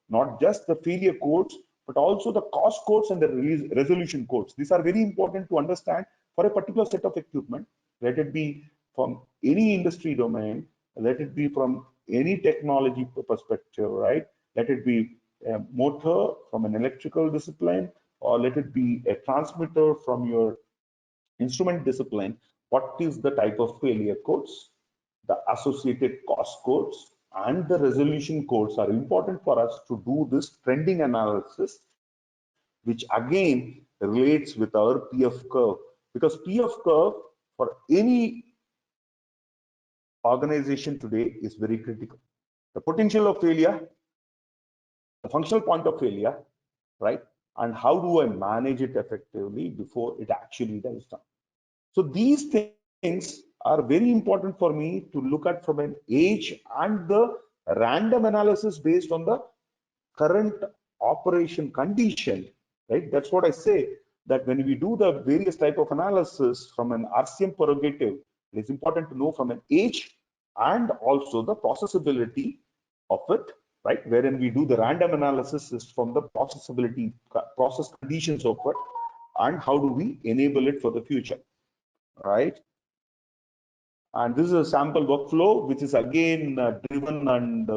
not just the failure codes, but also the cost codes and the resolution codes. These are very important to understand for a particular set of equipment, let it be from any industry domain, let it be from any technology perspective, right? Let it be a motor from an electrical discipline, or let it be a transmitter from your instrument discipline. What is the type of failure codes? The associated cost codes and the resolution codes are important for us to do this trending analysis, which again relates with our PF curve, because PF curve for any organization today is very critical. The potential of failure, the functional point of failure, right? And how do I manage it effectively before it actually dies down? So these things are very important for me to look at from an age and the random analysis based on the current operation condition, right? That's what I say, that when we do the various type of analysis from an RCM prerogative, it is important to know from an age and also the processability of it, right? Wherein we do the random analysis is from the processability, process conditions of it, and how do we enable it for the future, right? And this is a sample workflow, which is again driven and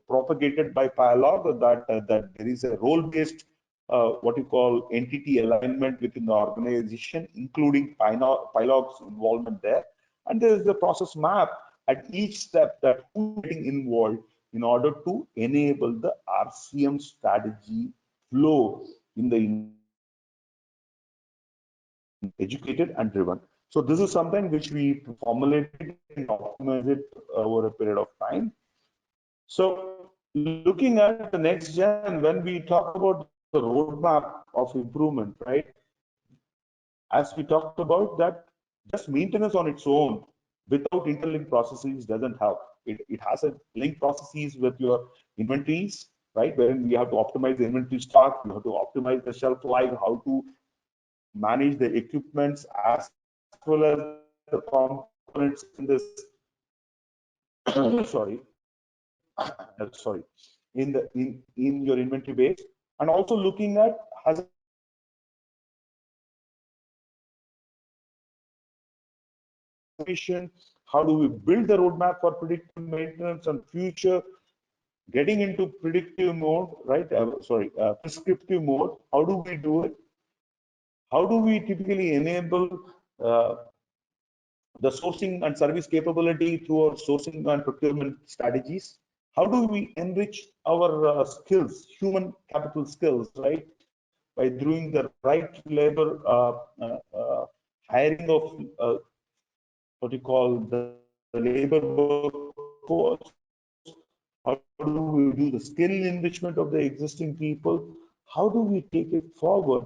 propagated by Pyalog, that there is a role-based what you call entity alignment within the organization, including Pylog's involvement there. And there is the process map at each step that who's getting involved in order to enable the RCM strategy flow in the educated and driven. So this is something which we formulated and optimized it over a period of time. So looking at the next gen, when we talk about the roadmap of improvement, right? As we talked about that, just maintenance on its own without interlinked processes doesn't help. It has a linked processes with your inventories, right? Wherein we have to optimize the inventory stock, you have to optimize the shelf life, how to manage the equipments as well as the components in this sorry sorry in your inventory base, and also looking at has how do we build the roadmap for predictive maintenance and future, getting into predictive mode, right? Prescriptive mode. How do we do it? How do we typically enable uh, the sourcing and service capability through our sourcing and procurement strategies? How do we enrich our skills, human capital skills, right? By doing the right labor hiring of what you call the labor workforce, how do we do the skill enrichment of the existing people, how do we take it forward,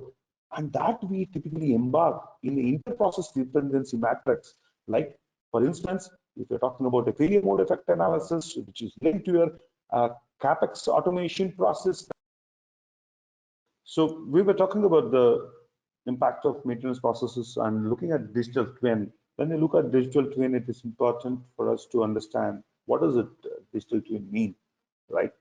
and that we typically embark in the inter-process dependency matrix. Like, for instance, if you're talking about a failure mode effect analysis, which is linked to your CapEx automation process. So we were talking about the impact of maintenance processes and looking at digital twin. When you look at digital twin, it is important for us to understand what does it digital twin mean, right?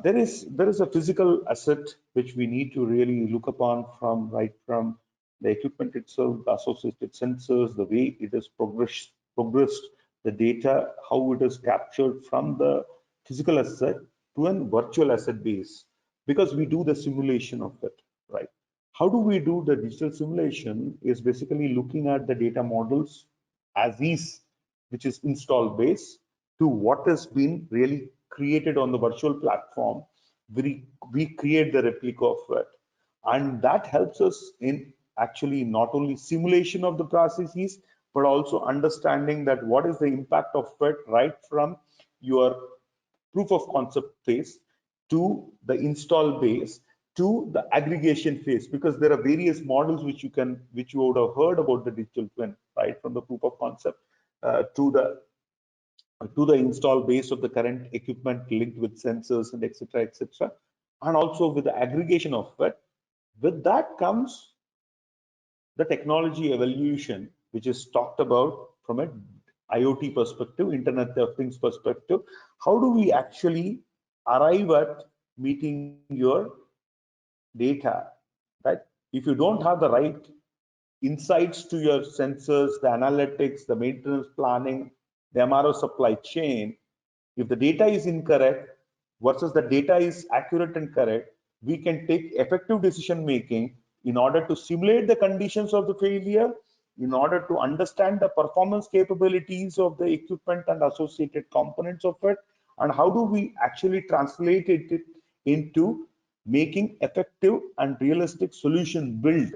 There is a physical asset which we need to really look upon from the equipment itself, the associated sensors, the way it is progressed, the data, how it is captured from the physical asset to a virtual asset base, because we do the simulation of it, right? How do we do the digital simulation is basically looking at the data models as is, which is installed base, to what has been really created on the virtual platform. We create the replica of it. And that helps us in actually not only simulation of the processes, but also understanding that what is the impact of it right from your proof of concept phase to the install base to the aggregation phase, because there are various models which you would have heard about the digital twin, right, from the proof of concept to the install base of the current equipment linked with sensors and etc., and also with the aggregation of it. With that comes the technology evolution, which is talked about from an IoT perspective, Internet of Things perspective. How do we actually arrive at meeting your data, right? If you don't have the right insights to your sensors, the analytics, the maintenance planning, the MRO supply chain, if the data is incorrect versus the data is accurate and correct, we can take effective decision making in order to simulate the conditions of the failure, in order to understand the performance capabilities of the equipment and associated components of it, and how do we actually translate it into making effective and realistic solution build,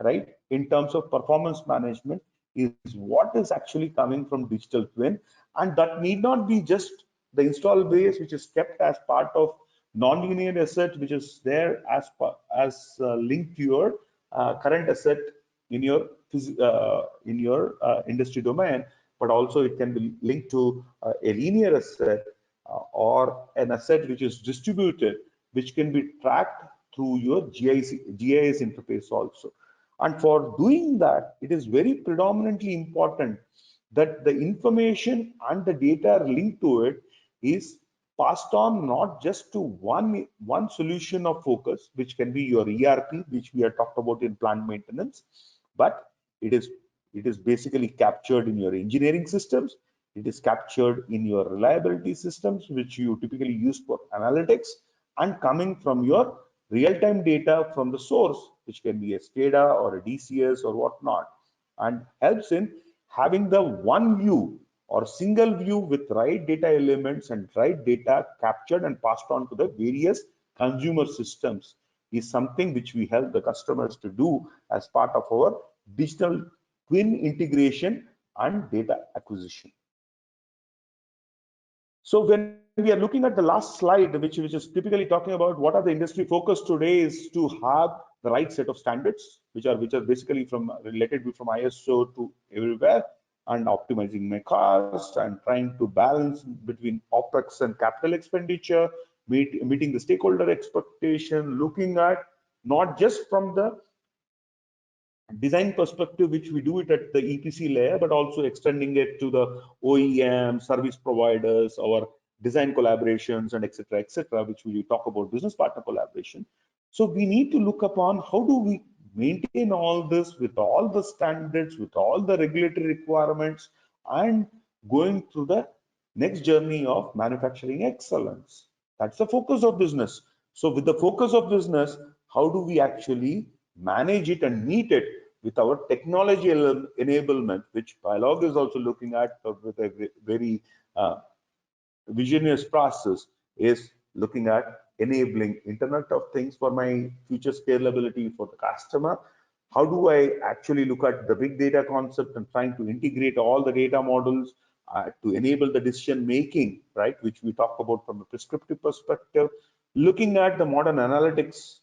right, in terms of performance management, is what is actually coming from digital twin. And that need not be just the install base, which is kept as part of non-linear asset, which is there as linked to your current asset in your industry domain, but also it can be linked to a linear asset or an asset which is distributed, which can be tracked through your GIS interface also. And for doing that, it is very predominantly important that the information and the data linked to it is passed on not just to one solution of focus, which can be your ERP, which we have talked about in plant maintenance, but it is basically captured in your engineering systems. It is captured in your reliability systems, which you typically use for analytics, and coming from your real-time data from the source, which can be a SCADA or a DCS or whatnot, and helps in having the one view or single view with right data elements and right data captured and passed on to the various consumer systems, is something which we help the customers to do as part of our digital twin integration and data acquisition. So when we are looking at the last slide, which is typically talking about what are the industry focus today, is to have the right set of standards, which are basically from related from ISO to everywhere, and optimizing my cost and trying to balance between OPEX and capital expenditure, meeting the stakeholder expectation, looking at not just from the design perspective, which we do it at the EPC layer, but also extending it to the OEM, service providers, our design collaborations, and etc., which we talk about business partner collaboration. So we need to look upon how do we maintain all this with all the standards, with all the regulatory requirements, and going through the next journey of manufacturing excellence. That's the focus of business. So with the focus of business, how do we actually manage it and meet it with our technology enablement, which Biolog is also looking at with a very visionary process, is looking at enabling Internet of Things for my future scalability for the customer. How do I actually look at the big data concept and trying to integrate all the data models to enable the decision making, right, which we talk about from a prescriptive perspective, looking at the modern analytics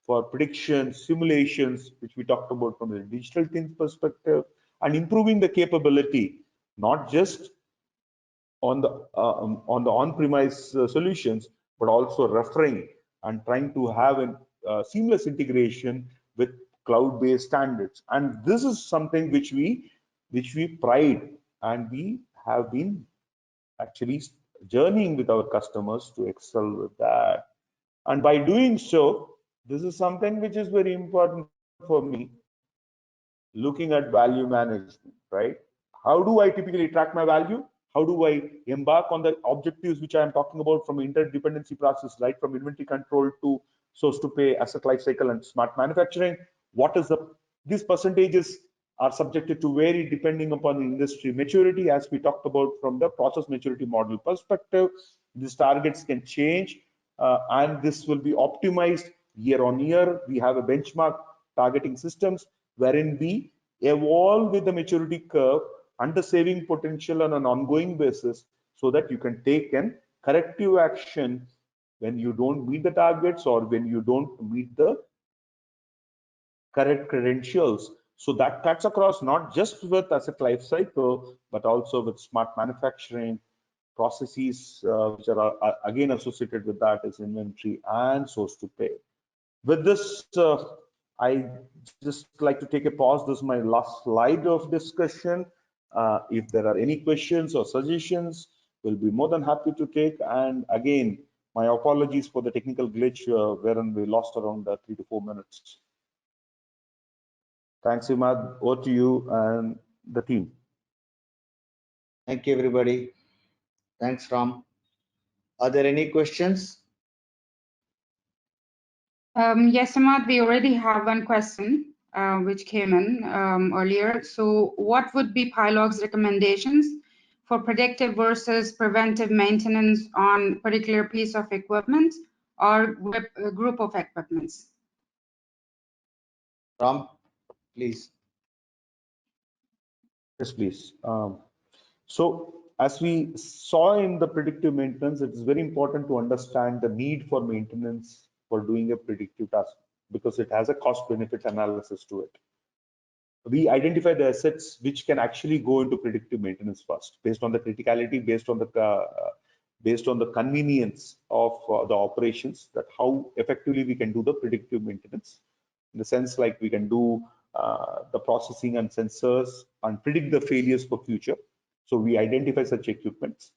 for prediction, simulations, which we talked about from the digital twins perspective, and improving the capability, not just on the on-premise solutions, but also referring and trying to have a seamless integration with cloud-based standards. And this is something which we pride, and we have been actually journeying with our customers to excel with that. And by doing so, this is something which is very important for me, looking at value management, right? How do I typically track my value? How do I embark on the objectives which I am talking about from interdependency process, right? From inventory control to source to pay, asset life cycle, and smart manufacturing. What is these percentages are subjected to vary depending upon the industry maturity, as we talked about from the process maturity model perspective. These targets can change, and this will be optimized year on year. We have a benchmark targeting systems wherein we evolve with the maturity curve and the saving potential on an ongoing basis, so that you can take an corrective action when you don't meet the targets or when you don't meet the correct credentials. So that cuts across not just with asset life cycle, but also with smart manufacturing processes, which are again associated with that is inventory and source to pay. With this, I just like to take a pause. This is my last slide of discussion. If there are any questions or suggestions, we'll be more than happy to take. And again, my apologies for the technical glitch wherein we lost around 3 to 4 minutes. Thanks, Imad. Over to you and the team. Thank you, everybody. Thanks, Ram. Are there any questions? Yes, Imad, we already have one question which came in earlier. So what would be Pilog's recommendations for predictive versus preventive maintenance on particular piece of equipment or group of equipments? Ram, please. Yes, please. So as we saw in the predictive maintenance, it is very important to understand the need for maintenance for doing a predictive task, because it has a cost benefit analysis to it. We identify the assets which can actually go into predictive maintenance first, based on the criticality, based on the convenience of the operations, that how effectively we can do the predictive maintenance, in the sense like we can do the processing and sensors and predict the failures for future. So we identify such equipments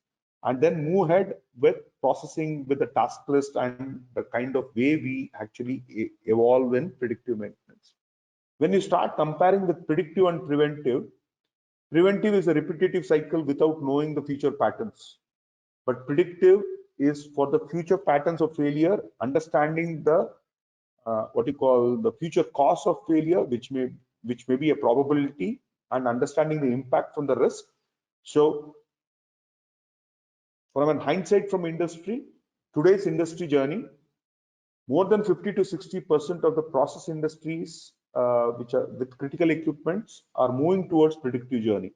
and then move ahead with processing with the task list and the kind of way we actually evolve in predictive maintenance. When you start comparing with predictive and preventive, preventive is a repetitive cycle without knowing the future patterns. But predictive is for the future patterns of failure, understanding the what you call the future cause of failure, which may be a probability, and understanding the impact from the risk. So from a hindsight from industry, today's industry journey, more than 50 to 60% of the process industries which are with critical equipments are moving towards predictive journey.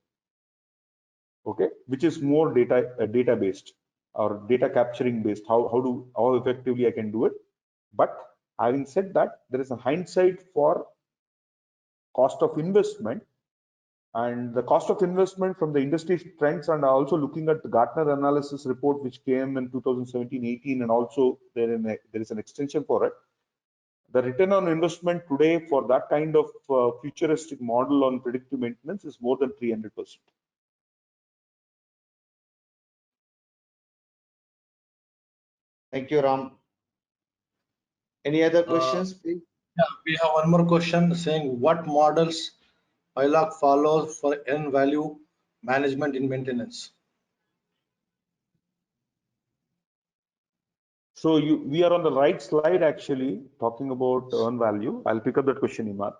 Okay, which is more data based or data capturing based. How effectively I can do it. But having said that, there is a hindsight for cost of investment, and the cost of investment from the industry trends, and also looking at the Gartner analysis report which came in 2017-18, and also there is an extension for it. The return on investment today for that kind of futuristic model on predictive maintenance is more than 300%. Thank you, Ram. Any other questions, please? Yeah, we have one more question saying what models Pilog follows for earn value management in maintenance. So we are on the right slide actually talking about earn value. I'll pick up that question, Imad.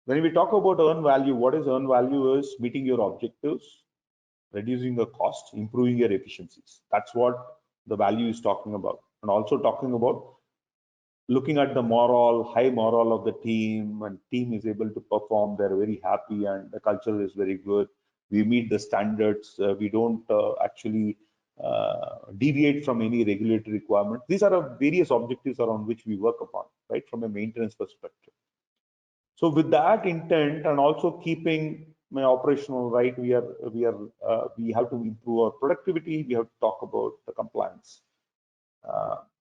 When we talk about earn value, what is earn value is meeting your objectives, reducing the cost, improving your efficiencies. That's what the value is talking about. And also talking about looking at the morale, high morale of the team, and team is able to perform, they're very happy and the culture is very good. we meet the standards, we don't actually deviate from any regulatory requirement. These are various objectives around which we work upon, right, from a maintenance perspective. So with that intent and also keeping my operational right, we have to improve our productivity. We have to talk about the compliance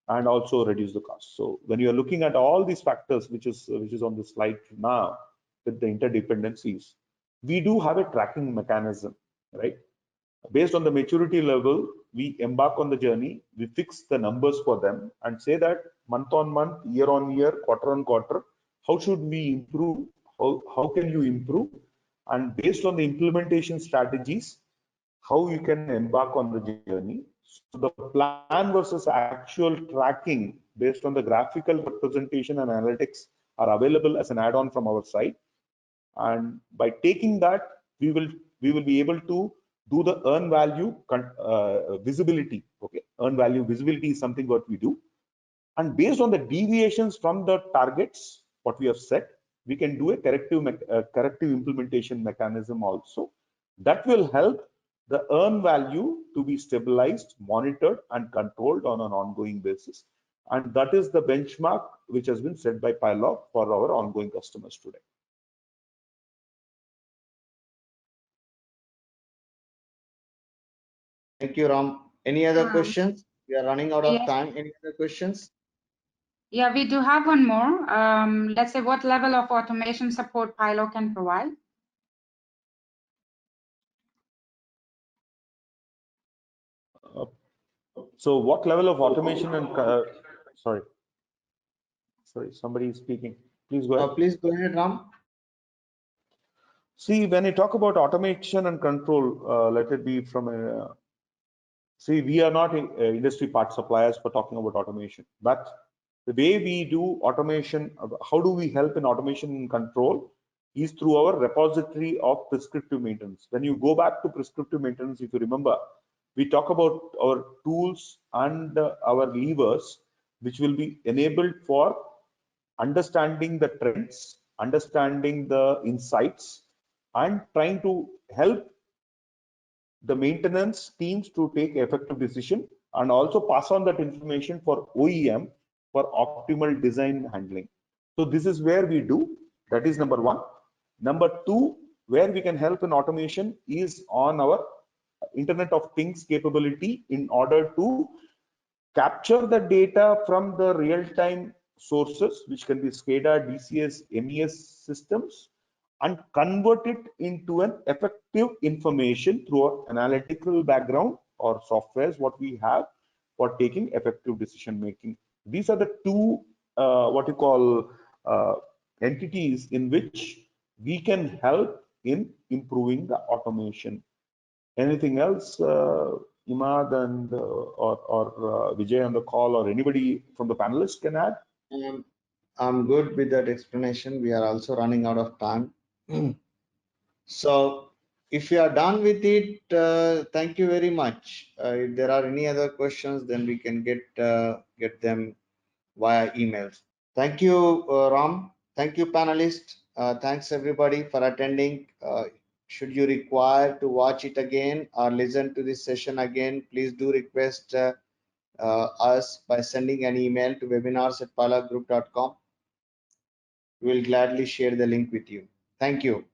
and also reduce the cost. So when you are looking at all these factors, which is on the slide now with the interdependencies, we do have a tracking mechanism, right? Based on the maturity level, we embark on the journey, we fix the numbers for them and say that month on month, year on year, quarter on quarter, how should we improve? How can you improve? And based on the implementation strategies, how you can embark on the journey. So the plan versus actual tracking based on the graphical representation and analytics are available as an add-on from our side. And by taking that, we will be able to do the earn value visibility. Okay, earn value visibility is something what we do, and based on the deviations from the targets what we have set, we can do a corrective implementation mechanism also. That will help the earn value to be stabilized, monitored, and controlled on an ongoing basis. And that is the benchmark which has been set by Pilog for our ongoing customers today. Thank you, Ram. Any other questions? We are running out of Yes. time. Any other questions? Yeah, we do have one more. Let's say what level of automation support Pilog can provide? So what level of automation and sorry, somebody is speaking. Please go ahead. Please go ahead, Ram. See, when you talk about automation and control, let it be from a, see, we are not industry part suppliers for talking about automation, but the way we do automation, how do we help in automation and control is through our repository of prescriptive maintenance. When you go back to prescriptive maintenance, if you remember, we talk about our tools and our levers, which will be enabled for understanding the trends, understanding the insights, and trying to help the maintenance teams to take effective decision and also pass on that information for OEM for optimal design handling. So this is where we do. That is number one. Number two, where we can help in automation is on our Internet of Things capability in order to capture the data from the real-time sources, which can be SCADA, DCS, MES systems, and convert it into an effective information through our analytical background or softwares what we have for taking effective decision making. These are the two what you call entities in which we can help in improving the automation. Anything else, Imad and or Vijay on the call, or anybody from the panelists can add? I'm good with that explanation. We are also running out of time. So if you are done with it, thank you very much. If there are any other questions, then we can get them via emails. Thank you, Ram. Thank you, panelists. Thanks everybody for attending. Should you require to watch it again or listen to this session again, please do request us by sending an email to webinars@pilogroup.com. We will gladly share the link with you. Thank you.